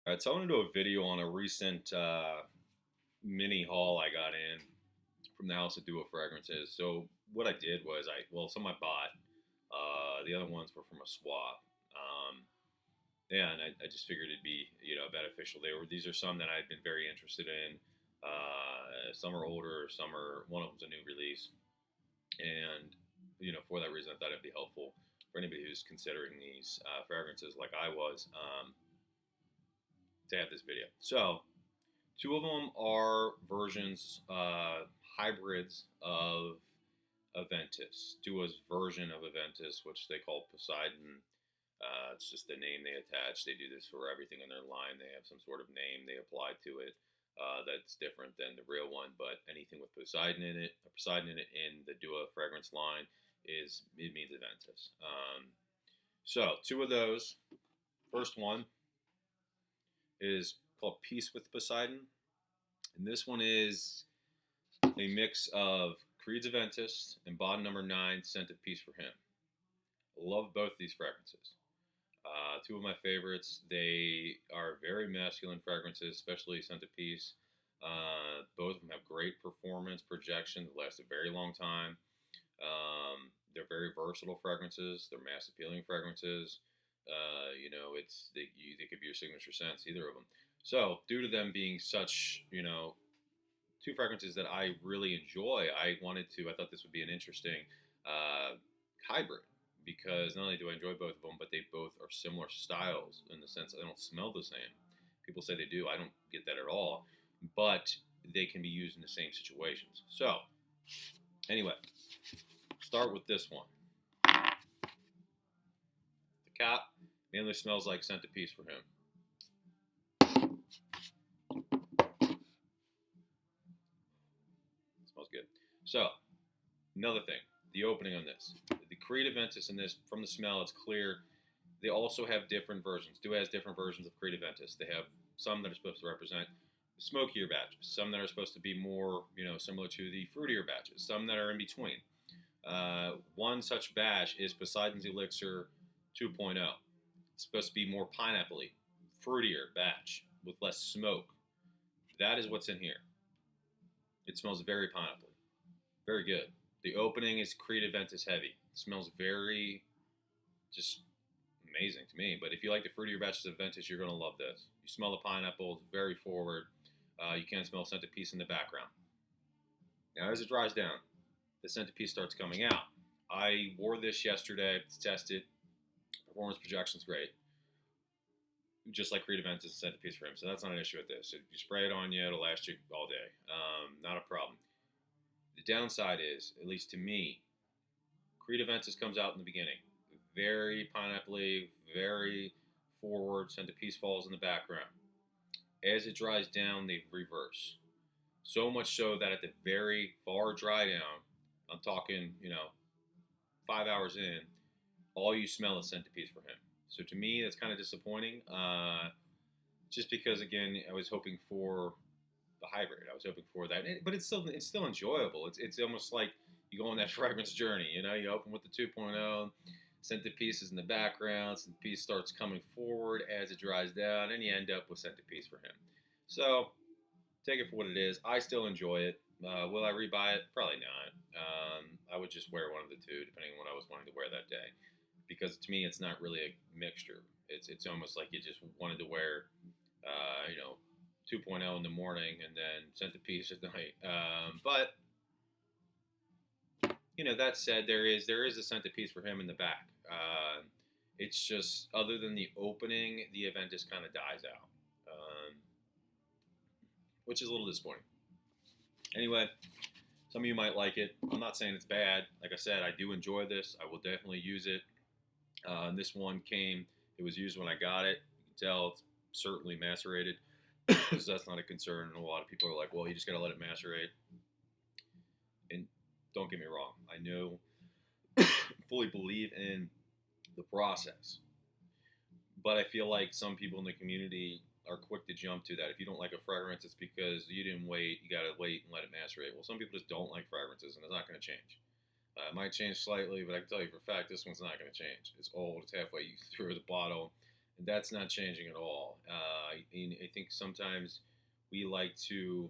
All right, so I want to do a video on a recent mini haul I got in from the House of Duo Fragrances. So what I did was some I bought. The other ones were from a swap. Yeah, and I just figured it'd be beneficial. These are some that I've been very interested in. Some are older, one of them's a new release, and for that reason I thought it'd be helpful for anybody who's considering these fragrances like I was to have this video. So two of them are versions, hybrids of Aventus. Duo's version of Aventus, which they call Poseidon. It's just the name they attach. They do this for everything in their line. They have some sort of name they apply to it that's different than the real one. But anything with Poseidon in it, in the Duo fragrance line, it means Aventus. So two of those. First one is called Peace with Poseidon, and this one is a mix of Creed's Aventus and Bond Number 9 Scent of Peace for Him. I love both these fragrances. Two of my favorites. They are very masculine fragrances, especially Scent of Peace. Both of them have great performance, projection that lasts a very long time. They're very versatile fragrances. They're mass appealing fragrances. They could be your signature scents, either of them. So, due to them being such, two fragrances that I really enjoy, I thought this would be an interesting hybrid, because not only do I enjoy both of them, but they both are similar styles in the sense they don't smell the same. People say they do. I don't get that at all. But they can be used in the same situations. So, anyway, start with this one. The cap mainly smells like Scent of Peace for Him. It smells good. So, another thing, the opening on this. The Creed Aventus in this, from the smell, it's clear. They also have different versions. Duo has different versions of Creed Aventus. They have some that are supposed to represent smokier batches, some that are supposed to be more, similar to the fruitier batches, some that are in between. One such batch is Poseidon's Elixir 2.0. It's supposed to be more pineapple-y, fruitier batch with less smoke. That is what's in here. It smells very pineapple-y. Very good. The opening is Creed Aventus heavy. It smells very just amazing to me. But if you like the fruitier batches of Aventus, you're going to love this. You smell the pineapple. It's very forward. You can smell Scent of Peace in the background. Now, as it dries down, the Scent of Peace starts coming out. I wore this yesterday to test it. Performance projection's great. Just like Creed Aventus and Scent of Peace for Him. So that's not an issue with this. If you spray it on you, it'll last you all day. Not a problem. The downside is, at least to me, Creed Aventus comes out in the beginning. Very pineapple-y, very forward. Scent of Peace falls in the background. As it dries down, they reverse. So much so that at the very far dry down, I'm talking, 5 hours in, all you smell is Scent of Peace for Him. So to me, that's kind of disappointing. Just because, again, I was hoping for the hybrid. I was hoping for that, but it's still enjoyable. It's almost like you go on that fragrance journey. You open with the 2.0. Scent of Peace is in the background. Scent of Peace starts coming forward as it dries down, and you end up with Scent of Peace for Him. So, take it for what it is. I still enjoy it. Will I rebuy it? Probably not. I would just wear one of the two, depending on what I was wanting to wear that day. Because to me, it's not really a mixture. It's almost like you just wanted to wear, 2.0 in the morning and then Scent of Peace at night. But that said, there is a Scent of Peace for Him in the back. It's just, other than the opening, the event just kind of dies out, which is a little disappointing. Anyway, some of you might like it. I'm not saying it's bad. Like I said, I do enjoy this. I will definitely use it. This one it was used when I got it. You can tell it's certainly macerated, so that's not a concern. And a lot of people are like, well, you just got to let it macerate. And don't get me wrong. I know, fully believe in the process. But I feel like some people in the community are quick to jump to that. If you don't like a fragrance, it's because you didn't wait. You got to wait and let it macerate. Well, some people just don't like fragrances, and it's not going to change. It might change slightly, but I can tell you for a fact this one's not going to change. It's old. It's halfway through the bottle, And that's not changing at all. I think sometimes we like to,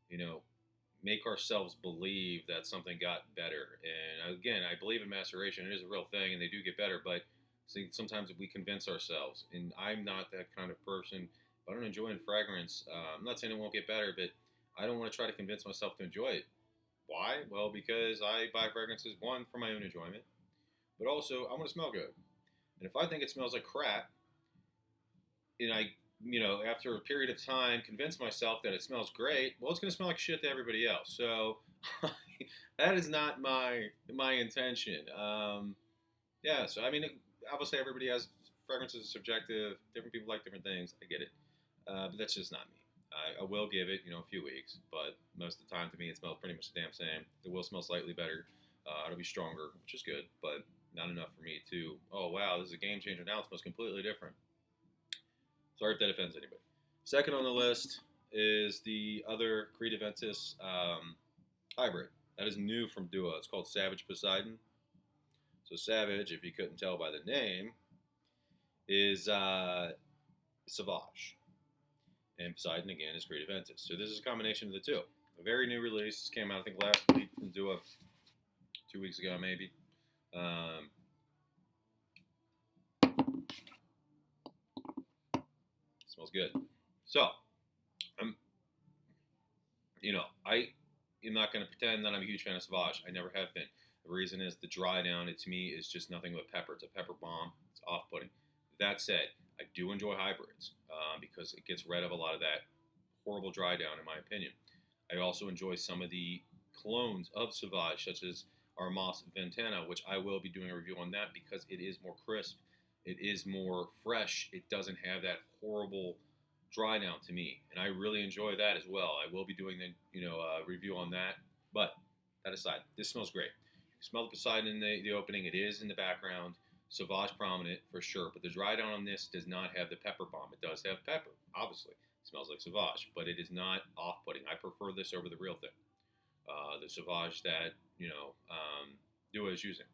you know, make ourselves believe that something got better. And again, I believe in maceration; it is a real thing, and they do get better. But see, sometimes we convince ourselves, and I'm not that kind of person. If I don't enjoy a fragrance, I'm not saying it won't get better, but I don't want to try to convince myself to enjoy it. Why? Well, because I buy fragrances one for my own enjoyment, but also I want to smell good. And if I think it smells like crap, and I, after a period of time, convince myself that it smells great, well, it's going to smell like shit to everybody else. So that is not my intention. Yeah. So I mean, obviously, everybody has preferences, are subjective. Different people like different things. I get it, but that's just not me. I will give it, a few weeks, but most of the time, to me, it smells pretty much the damn same. It will smell slightly better. It'll be stronger, which is good, but not enough for me to. Oh wow, this is a game changer. Now it smells completely different. Sorry if that offends anybody. Second on the list is the other Creed Aventus hybrid. That is new from Duo. It's called Savage Poseidon. So Savage, if you couldn't tell by the name, is Sauvage. And Poseidon, again, is Creed Aventus. So this is a combination of the two. A very new release. This came out, I think, last week from Duo. 2 weeks ago, maybe. Smells good. So, I am not going to pretend that I'm a huge fan of Sauvage. I never have been. The reason is the dry down, to me, is just nothing but pepper. It's a pepper bomb. It's off-putting. That said, I do enjoy hybrids because it gets rid of a lot of that horrible dry down, in my opinion. I also enjoy some of the clones of Sauvage, such as Armas Ventana, which I will be doing a review on that because it is more crisp. It is more fresh. It doesn't have that horrible dry down to me, and I really enjoy that as well. I will be doing the review on that. But that aside, this smells great. You smell the Poseidon in the opening. It is in the background. Sauvage prominent for sure, but the dry down on this does not have the pepper bomb. It does have pepper, obviously. It smells like Sauvage, but it is not off-putting. I prefer this over the real thing, the Sauvage that Duo is using,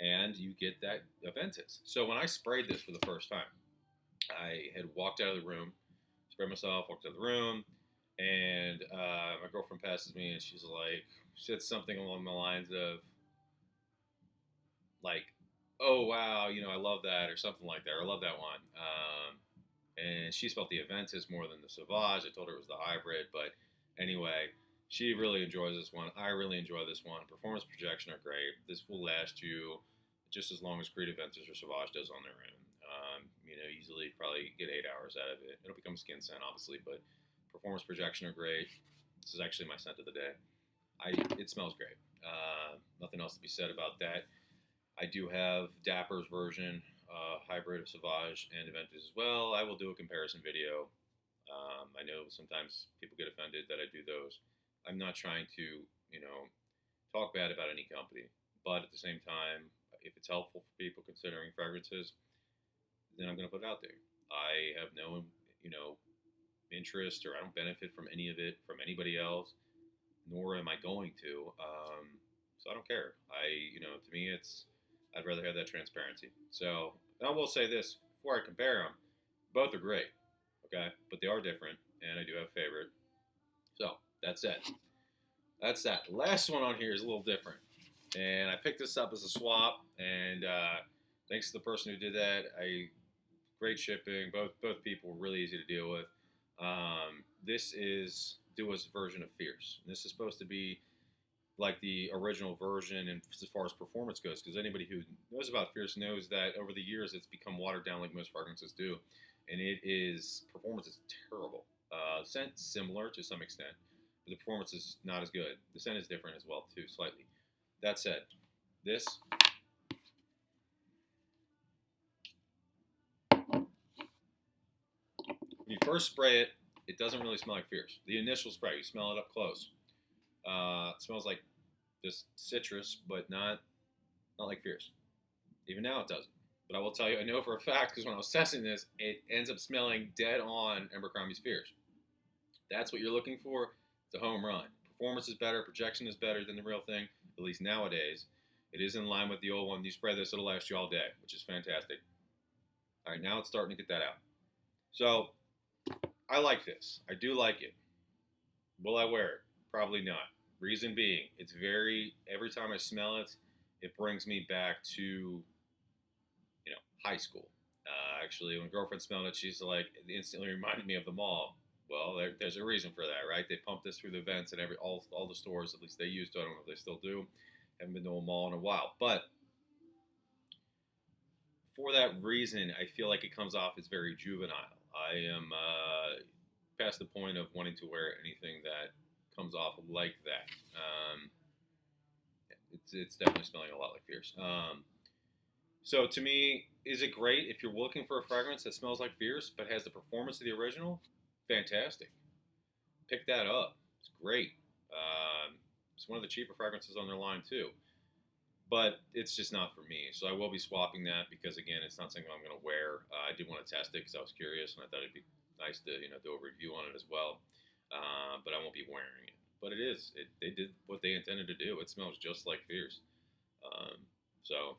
and you get that Aventus. So when I sprayed this for the first time, I had walked out of the room, sprayed myself, walked out of the room, and my girlfriend passes me, and she's like, said something along the lines of, like, oh, wow, I love that, or something like that, or I love that one. And she smelled the Aventus more than the Sauvage. I told her it was the hybrid, but anyway, she really enjoys this one. I really enjoy this one. Performance projection are great. This will last you just as long as Creed Aventus or Sauvage does on their own. Easily probably get 8 hours out of it. It'll become skin scent, obviously, but performance projection are great. This is actually my scent of the day. It smells great. Nothing else to be said about that. I do have Dapper's version, hybrid of Sauvage and Aventus as well. I will do a comparison video. I know sometimes people get offended that I do those. I'm not trying to, talk bad about any company, but at the same time, if it's helpful for people considering fragrances, then I'm going to put it out there. I have no, interest, or I don't benefit from any of it from anybody else, nor am I going to. So I don't care. To me, I'd rather have that transparency. So, and I will say this before I compare them, both are great, okay, but they are different, and I do have a favorite. So that's it. That's that. The last one on here is a little different, and I picked this up as a swap, and thanks to the person who did that, great shipping. Both people were really easy to deal with. This is Duo's version of Fierce. And this is supposed to be like the original version, and as far as performance goes, because anybody who knows about Fierce knows that over the years it's become watered down like most fragrances do, and performance is terrible. Scent similar to some extent, but the performance is not as good. The scent is different as well too, slightly. That said, this when you first spray it, it doesn't really smell like Fierce. The initial spray, you smell it up close. It smells like just citrus, but not like Fierce. Even now it doesn't. But I will tell you, I know for a fact, because when I was testing this, it ends up smelling dead on Abercrombie's Fierce. That's what you're looking for. It's a home run. Performance is better. Projection is better than the real thing, at least nowadays. It is in line with the old one. You spray this, it'll last you all day, which is fantastic. All right, now it's starting to get that out. So I like this. I do like it. Will I wear it? Probably not. Reason being, it's very, every time I smell it, it brings me back to, high school. Actually, when girlfriend smelled it, she's like, it instantly reminded me of the mall. Well, there's a reason for that, right? They pump this through the vents and all the stores, at least they used to. I don't know if they still do. Haven't been to a mall in a while. But for that reason, I feel like it comes off as very juvenile. I am past the point of wanting to wear anything that comes off like that. It's definitely smelling a lot like Fierce. So to me, is it great if you're looking for a fragrance that smells like Fierce but has the performance of the original? Fantastic. Pick that up. It's great. It's one of the cheaper fragrances on their line too, but it's just not for me. So I will be swapping that because again, it's not something I'm going to wear. I did want to test it because I was curious and I thought it'd be nice to do a review on it as well. But I won't be wearing it. But it is. They did what they intended to do. It smells just like Fierce. Um, so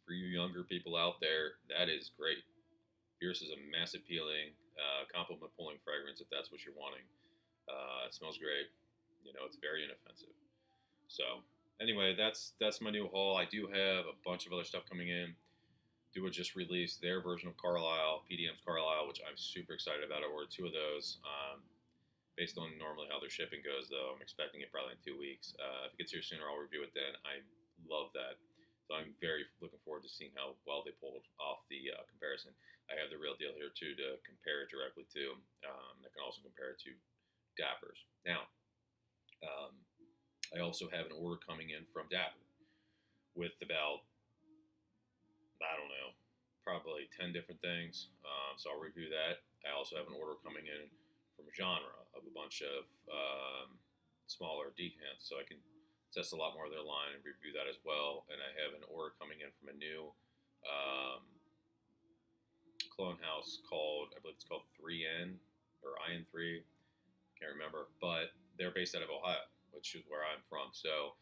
for you younger people out there, that is great. Fierce is a mass appealing, compliment pulling fragrance if that's what you're wanting. It smells great. It's very inoffensive. So anyway, that's my new haul. I do have a bunch of other stuff coming in. Dua just released their version of Carlisle, PDM's Carlisle, which I'm super excited about. I ordered two of those. Based on normally how their shipping goes, though, I'm expecting it probably in 2 weeks. If it gets here sooner, I'll review it then. I love that. So I'm very looking forward to seeing how well they pulled off the comparison. I have the real deal here, too, to compare it directly to. I can also compare it to Dapper's. Now, I also have an order coming in from Dapper with about, I don't know, probably 10 different things. So I'll review that. I also have an order coming in from Genre of a bunch of smaller decants. So I can test a lot more of their line and review that as well. And I have an order coming in from a new clone house called, I believe it's called 3N or IN3. Can't remember. But they're based out of Ohio, which is where I'm from. So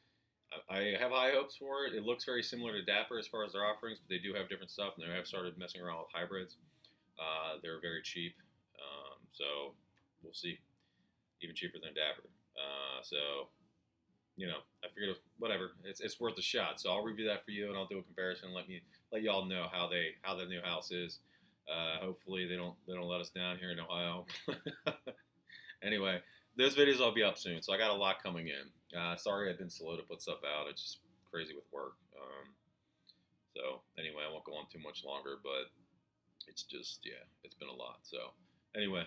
I have high hopes for it. It looks very similar to Dapper as far as their offerings, but they do have different stuff, and they have started messing around with hybrids. They're very cheap, so we'll see. Even cheaper than Dapper. So I figured whatever, it's worth a shot. So I'll review that for you, and I'll do a comparison. Let y'all know how the new house is. Hopefully they don't let us down here in Ohio. Anyway, those videos will be up soon, so I got a lot coming in. Sorry I've been slow to put stuff out. It's just crazy with work. So anyway, I won't go on too much longer, but it's just, yeah, it's been a lot. So anyway,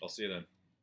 I'll see you then.